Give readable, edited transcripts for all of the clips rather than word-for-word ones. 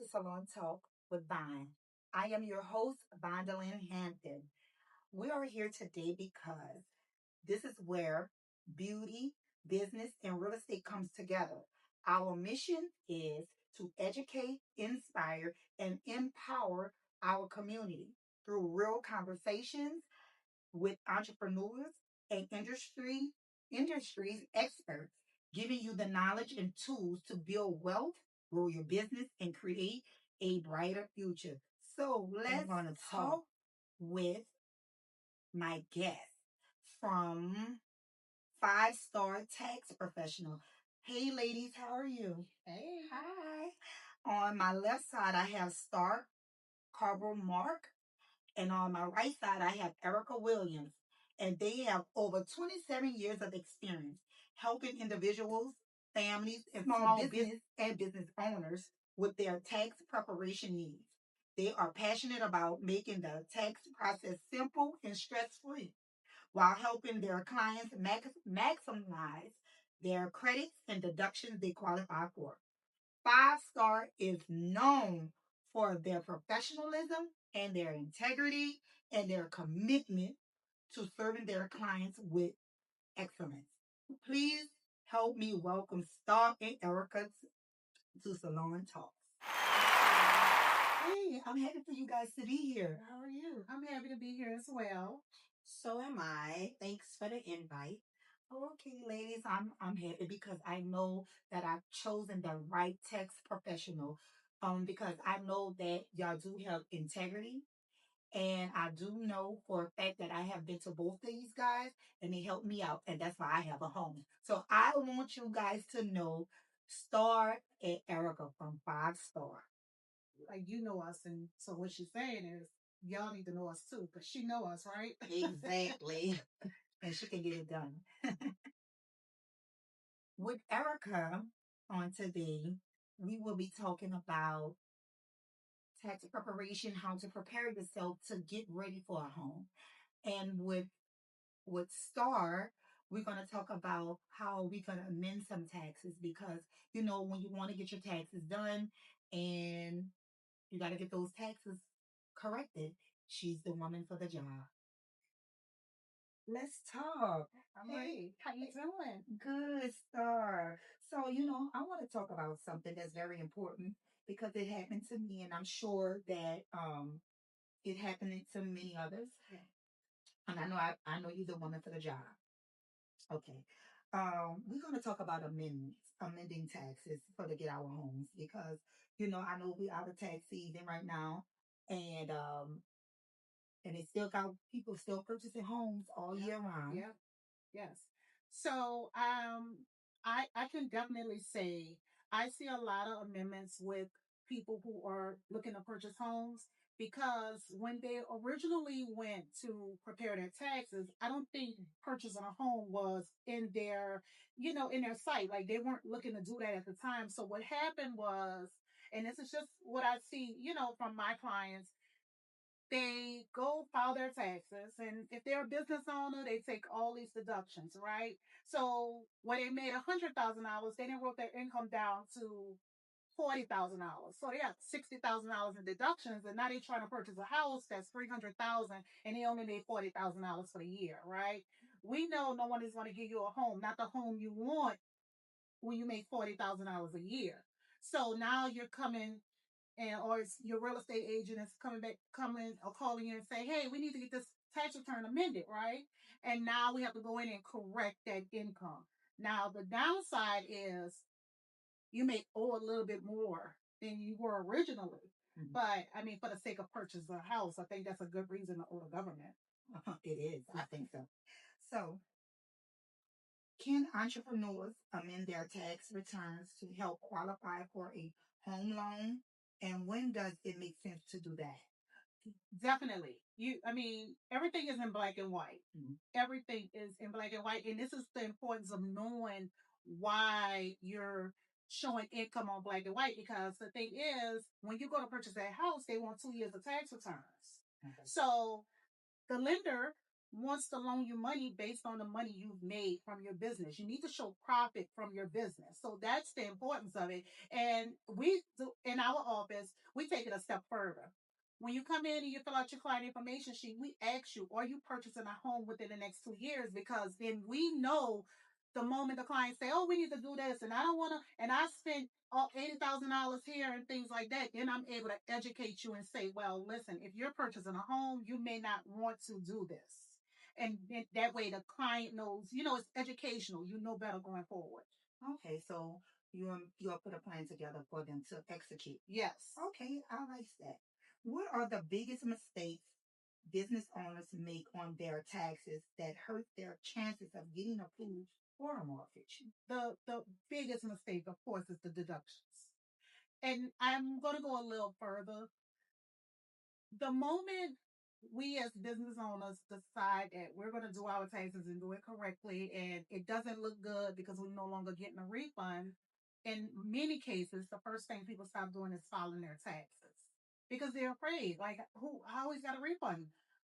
to Salon Talk with Vine. I am your host, Vondelyn Hampton. We are here today because this is where beauty, business, and real estate comes together. Our mission is to educate, inspire, and empower our community through real conversations with entrepreneurs and industries experts, giving you the knowledge and tools to build wealth, grow your business, and create a brighter future. So let's talk with my guest from five-star tax professional. Hey ladies, how are you? Hey. Hi. On my left side, I have Starr Carbo-Mark. And on my right side, I have Erica Williams. And they have over 27 years of experience helping individuals, families, and small business and business owners with their tax preparation needs. They are passionate about making the tax process simple and stress free while helping their clients maximize their credits and deductions they qualify for. Five Star is known for their professionalism and their integrity and their commitment to serving their clients with excellence. Please help me welcome Star and Erica to Salon Talks. Hey, I'm happy for you guys to be here. How are you? I'm happy to be here as well. So am I. Thanks for the invite. Okay, ladies, I'm happy because I know that I've chosen the right tax professional. Because I know that y'all do have integrity. And I do know for a fact that I have been to both of these guys and they helped me out. And that's why I have a home. So I want you guys to know Star and Erica from Five Star. Like you know us, and so what she's saying is y'all need to know us too, because she know us, right? Exactly. And she can get it done. With Erica on today, we will be talking about tax preparation, how to prepare yourself to get ready for a home. And with Star, we're going to talk about how we're going to amend some taxes because, when you want to get your taxes done and you got to get those taxes corrected, she's the woman for the job. Let's talk. Hey, how you doing? Good, Star. So, I want to talk about something that's very important because it happened to me, and I'm sure that it happened to many others. Yeah. And I know you're the woman for the job. Okay. We're going to talk about amending taxes for to get our homes because I know we're out of tax season right now, and they still got people still purchasing homes all year round. Yeah. Yes. So I can definitely say I see a lot of amendments with people who are looking to purchase homes because when they originally went to prepare their taxes, I don't think purchasing a home was in their, in their sight. Like they weren't looking to do that at the time. So what happened was, and this is just what I see, from my clients, they go file their taxes, and if they're a business owner they take all these deductions, right? So when they made $100,000 they didn't wrote their income down to $40,000, so they got $60,000 in deductions, and now they're trying to purchase a house that's $300,000 and they only made $40,000 for the year, right? We know no one is going to give you a home, not the home you want, when you make $40,000 a year. So now you're coming, and or it's your real estate agent is coming or calling you and say, hey, we need to get this tax return amended, right? And now we have to go in and correct that income. Now the downside is you may owe a little bit more than you were originally. Mm-hmm. But I mean, for the sake of purchasing a house, I think that's a good reason to owe the government. It is. I think so. So, can entrepreneurs amend their tax returns to help qualify for a home loan? And when does it make sense to do that? Definitely. I mean, everything is in black and white. Mm-hmm. Everything is in black and white. And this is the importance of knowing why you're showing income on black and white. Because the thing is, when you go to purchase that house, they want 2 years of tax returns. Okay. So the lender wants to loan you money based on the money you've made from your business. You need to show profit from your business. So that's the importance of it. And we do, in our office, we take it a step further. When you come in and you fill out your client information sheet, we ask you, are you purchasing a home within the next 2 years? Because then we know the moment the client say, "Oh, we need to do this," and I don't want to, and I spent all $80,000 here and things like that, then I'm able to educate you and say, "Well, listen, if you're purchasing a home, you may not want to do this," and that way the client knows. It's educational. You know better going forward. Okay, so you'll put a plan together for them to execute. Yes. Okay, I like that. What are the biggest mistakes business owners make on their taxes that hurt their chances of getting approved for a mortgage? The biggest mistake, of course, is the deductions. And I'm going to go a little further. The moment we as business owners decide that we're going to do our taxes and do it correctly, and it doesn't look good because we're no longer getting a refund, in many cases, the first thing people stop doing is filing their taxes because they're afraid. Like, who? I always got a refund.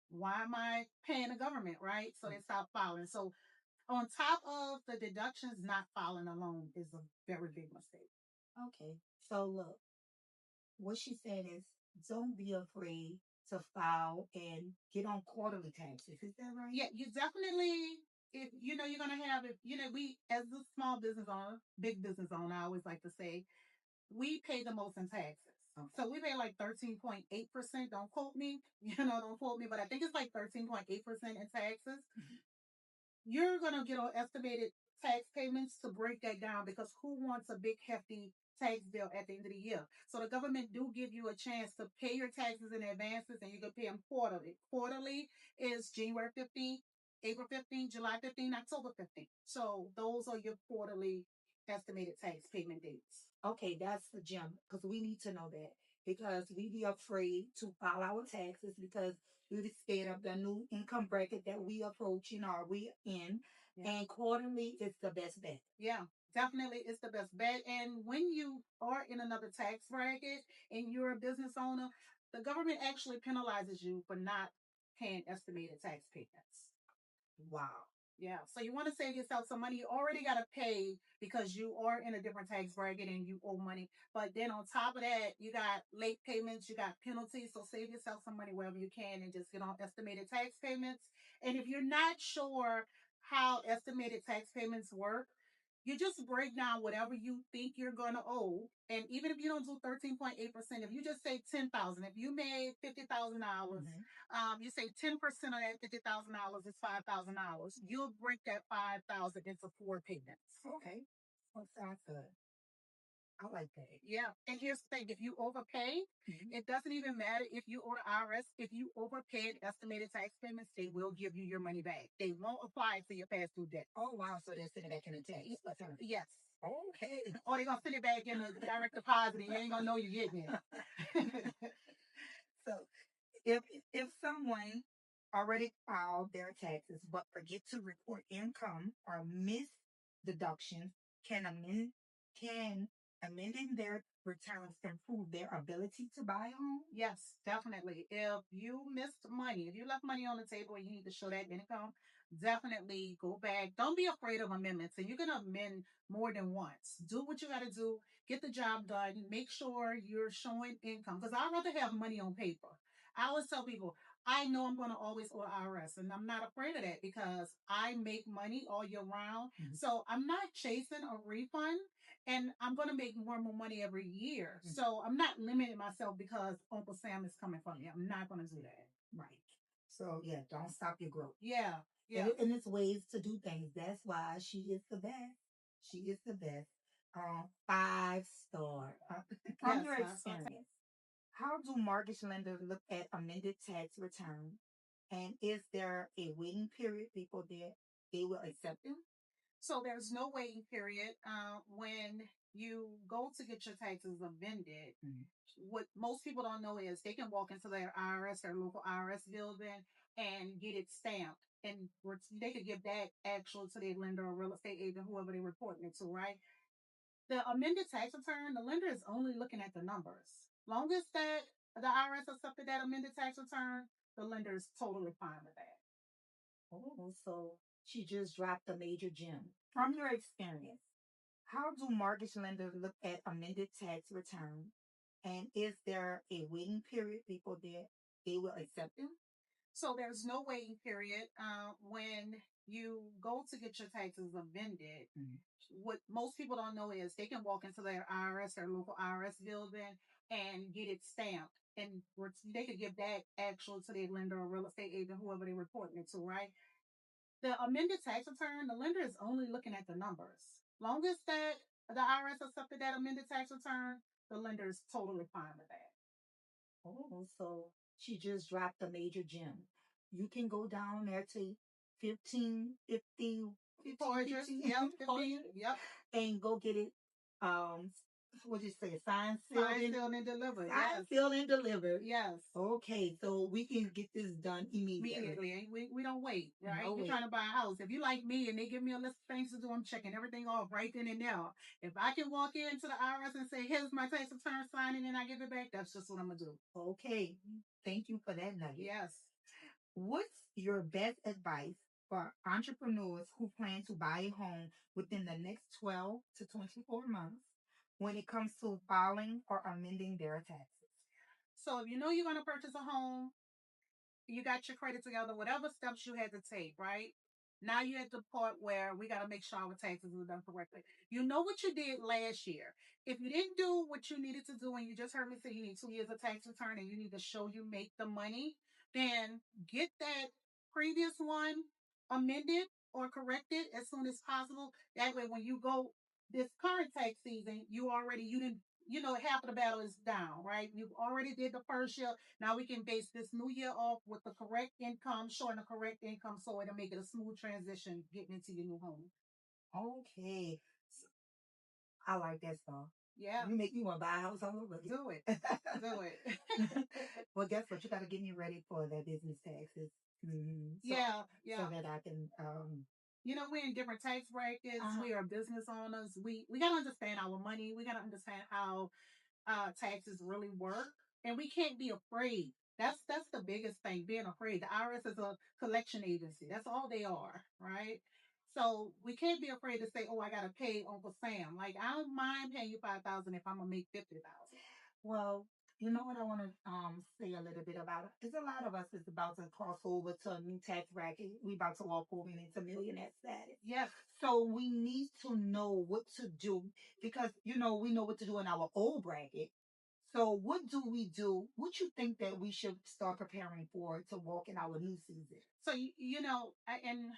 Why am I paying the government, right? So they stop filing. So, on top of the deductions, not filing alone is a very big mistake. Okay, so look, what she said is don't be afraid to file and get on quarterly taxes. Is that right? Yeah, you definitely, if you're gonna have it, we as a small business owner, big business owner, I always like to say, we pay the most in taxes. Okay. So we pay like 13.8%. Don't quote me, don't quote me, but I think it's like 13.8% in taxes. Mm-hmm. You're going to get on estimated tax payments to break that down, because who wants a big hefty tax bill at the end of the year? So the government do give you a chance to pay your taxes in advances, and you can pay them quarterly. Quarterly is January 15th, April 15th, July 15th, October 15th. So those are your quarterly estimated tax payment dates. Okay, that's the gem because we need to know that because we be afraid to file our taxes because we be scared of the new income bracket that we approaching or we in. Yeah. And quarterly is the best bet. Yeah, definitely it's the best bet. And when you are in another tax bracket and you're a business owner, the government actually penalizes you for not paying estimated tax payments. Wow. Yeah. So you want to save yourself some money. You already got to pay because you are in a different tax bracket and you owe money. But then on top of that, you got late payments, you got penalties. So save yourself some money wherever you can and just get on estimated tax payments. And if you're not sure how estimated tax payments work, you just break down whatever you think you're going to owe. And even if you don't do 13.8%, if you just say 10,000, if you made $50,000, you say 10% of that $50,000 is $5,000. You'll break that 5,000 into 4 payments. Okay. Well, sounds good. I like that. Yeah. And here's the thing, if you overpay, it doesn't even matter if you owe the IRS. If you overpaid estimated tax payments, they will give you your money back. They won't apply to your past due debt. Oh, wow. So they're sending it back in the tax. Yes. Okay. Or they're going to send it back in a direct deposit and you ain't going to know you're getting it. So if if someone already filed their taxes but forget to report income or miss deductions, can amending their returns improve their ability to buy a home? Yes, definitely. If you missed money, if you left money on the table and you need to show that income, definitely go back. Don't be afraid of amendments. And you're going to amend more than once. Do what you got to do. Get the job done. Make sure you're showing income. Because I'd rather have money on paper. I always tell people, I know I'm going to always owe IRS, and I'm not afraid of that because I make money all year round. Mm-hmm. So I'm not chasing a refund, and I'm going to make more and more money every year. Mm-hmm. So I'm not limiting myself because Uncle Sam is coming from me. I'm not going to do that. Right. So yeah, don't stop your growth. Yeah. Yeah. And it's ways to do things. That's why she is the best. She is the best. 5-star. From your experience, how do mortgage lenders look at amended tax return? And is there a waiting period before they will accept them? So there's no waiting period. When you go to get your taxes amended, what most people don't know is they can walk into their IRS, their local IRS building, and get it stamped. And they could give that actual to their lender or real estate agent, whoever they're reporting it to, right? The amended tax return, the lender is only looking at the numbers. Long as that the IRS accepted that amended tax return, the lender is totally fine with that. Oh, so she just dropped a major gem. From your experience, how do mortgage lenders look at amended tax return? And is there a waiting period before they will accept them? So there's no waiting period. When you go to get your taxes amended, what most people don't know is they can walk into their IRS, their local IRS building, and get it stamped. And they could give that actual to their lender or real estate agent, whoever they're reporting it to, right? The amended tax return, the lender is only looking at the numbers. Long as that the IRS accepted that amended tax return, the lender is totally fine with that. Oh, so she just dropped a major gem. You can go down there to 1550 Forgers, yep, 15, yep. And go get it. Um, what did you say? Signed, sealed, and delivered. Signed, yes. sealed, and delivered. Yes. Okay, so we can get this done immediately. Immediately. We don't wait, right? No You're wait. trying to buy a house. If you like me and they give me a list of things to do, I'm checking everything off right then and there. If I can walk into the IRS and say, here's my tax return, sign it, and I give it back, that's just what I'm going to do. Okay. Thank you for that nugget. Yes. What's your best advice for entrepreneurs who plan to buy a home within the next 12 to 24 months when it comes to filing or amending their taxes? So if you know you're going to purchase a home, you got your credit together, whatever steps you had to take, right? Now you're at the part where we got to make sure our taxes are done correctly. You know what you did last year. If you didn't do what you needed to do, and you just heard me say you need 2 years of tax return and you need to show you make the money, then get that previous one amended or corrected as soon as possible. That way, when you go this current tax season, you didn't, half of the battle is down, right? You already did the first year. Now we can base this new year off with the correct income, showing the correct income, so it'll make it a smooth transition getting into your new home. Okay. I like that song. Yeah. You make me want to buy a house all over again. Do it. Do it. Well, guess what? You got to get me ready for that business taxes. Yeah. So that I can. We're in different tax brackets. We are business owners. We got to understand our money. We got to understand how taxes really work, and we can't be afraid. That's the biggest thing, being afraid. The IRS is a collection agency. That's all they are, right? So we can't be afraid to say, "Oh, I gotta pay Uncle Sam." Like, I don't mind paying you $5,000 if I'm gonna make $50,000. Well, you know what I want to say a little bit about it. There's a lot of us is about to cross over to a new tax bracket. We about to walk over into millionaire status. Yes. So we need to know what to do because we know what to do in our old bracket. So what do we do? What you think that we should start preparing for to walk in our new season? So and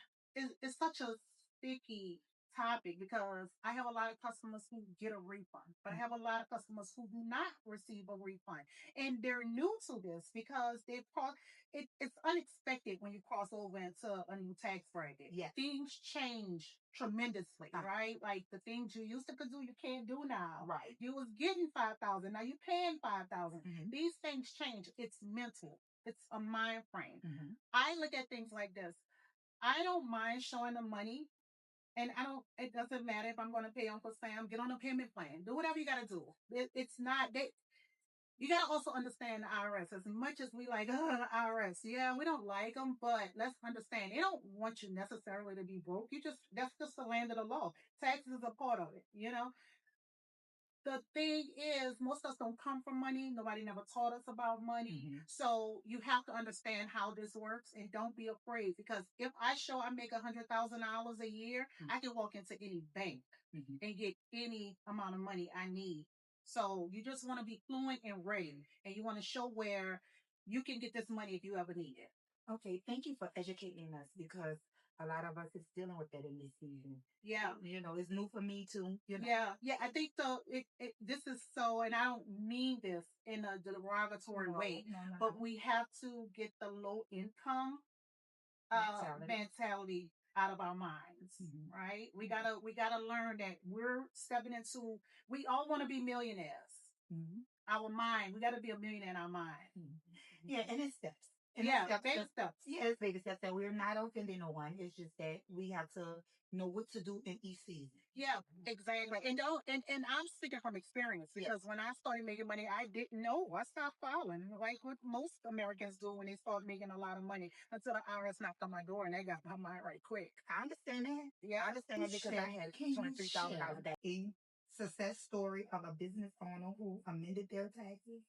it's such a sticky topic because I have a lot of customers who get a refund, but I have a lot of customers who do not receive a refund, and they're new to this because it's unexpected when you cross over into a new tax bracket. Yeah, things change tremendously, right? Like the things you used to could do, you can't do now. right. You was getting 5,000, now you're paying 5,000. These things change. It's mental. It's a mind frame. I look at things like this. I don't mind showing the money, and it doesn't matter if I'm going to pay Uncle Sam. Get on a payment plan. Do whatever you got to do. It's not that. You got to also understand the IRS. As much as we like IRS, yeah, we don't like them, but let's understand they don't want you necessarily to be broke. That's just the land of the law. Taxes is a part of it. The thing is, most of us don't come from money. Nobody never taught us about money. So you have to understand how this works and don't be afraid, because if I show I make $100,000 a year, I can walk into any bank and get any amount of money I need. So you just want to be fluent and ready, and you want to show where you can get this money if you ever need it. Okay, thank you for educating us because a lot of us is dealing with that in this season. Yeah. It's new for me too. Yeah. I think this is so, and I don't mean this in a derogatory way, but we have to get the low income mentality out of our minds, right? We gotta learn that we're stepping into. We all want to be millionaires. Our mind, we got to be a millionaire in our mind. Yeah, and it's steps. And Yeah, that's baby just steps. yes, baby steps. And we're not offending no one. It's just that we have to know what to do in each season. Yeah, exactly. And don't and I'm speaking from experience Yes. because when I started making money, I didn't know. I stopped filing, like what most Americans do when they start making a lot of money until the IRS knocked on my door and they got my mind right quick. I understand that. Yeah, I understand that because I had Can you $23,000 share a success story of a business owner who amended their taxes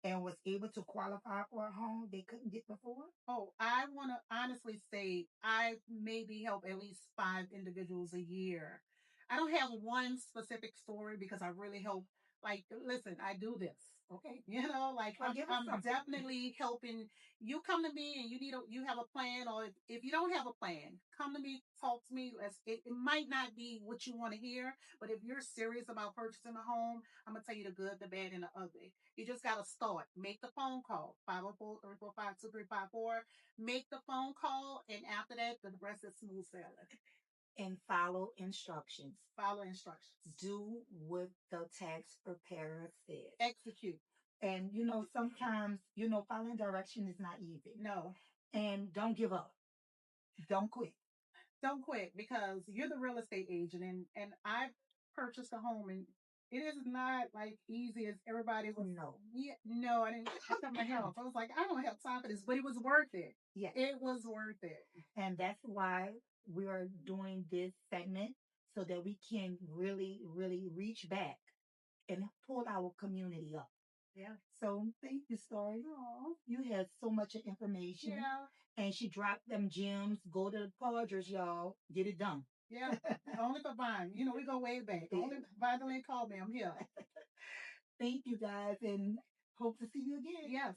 and was able to qualify for a home they couldn't get before? Oh, I want to honestly say I maybe help at least 5 individuals a year. I don't have one specific story because I really help. Like, listen, I do this. Okay, like Well, give us I'm something. definitely helping. You come to me and you have a plan, or if you don't have a plan, come to me, talk to me. It might not be what you want to hear, but if you're serious about purchasing a home, I'm gonna tell you the good, the bad, and the ugly. You just got to start. Make the phone call, 504-345-2354. Make the phone call, and after that, the rest is smooth sailing. And follow instructions. Follow instructions. Do what the tax preparer says. Execute. And sometimes, following direction is not easy. No. And don't give up. Don't quit. Don't quit because you're the real estate agent, and I've purchased a home, and it is not like easy as everybody was. No. Yeah, no, I didn't get my health. I was like, I don't have time for this, but it was worth it. Yeah. It was worth it. And that's why we are doing this segment so that we can really, really reach back and pull our community up. Yeah. So thank you, Story. Aww. You had so much information. Yeah. And she dropped them gems. Go to the Podgers, y'all. Get it done. Yeah. Only for buying. We go way back. Only Violin called me. I'm here. Thank you guys and hope to see you again. Yes.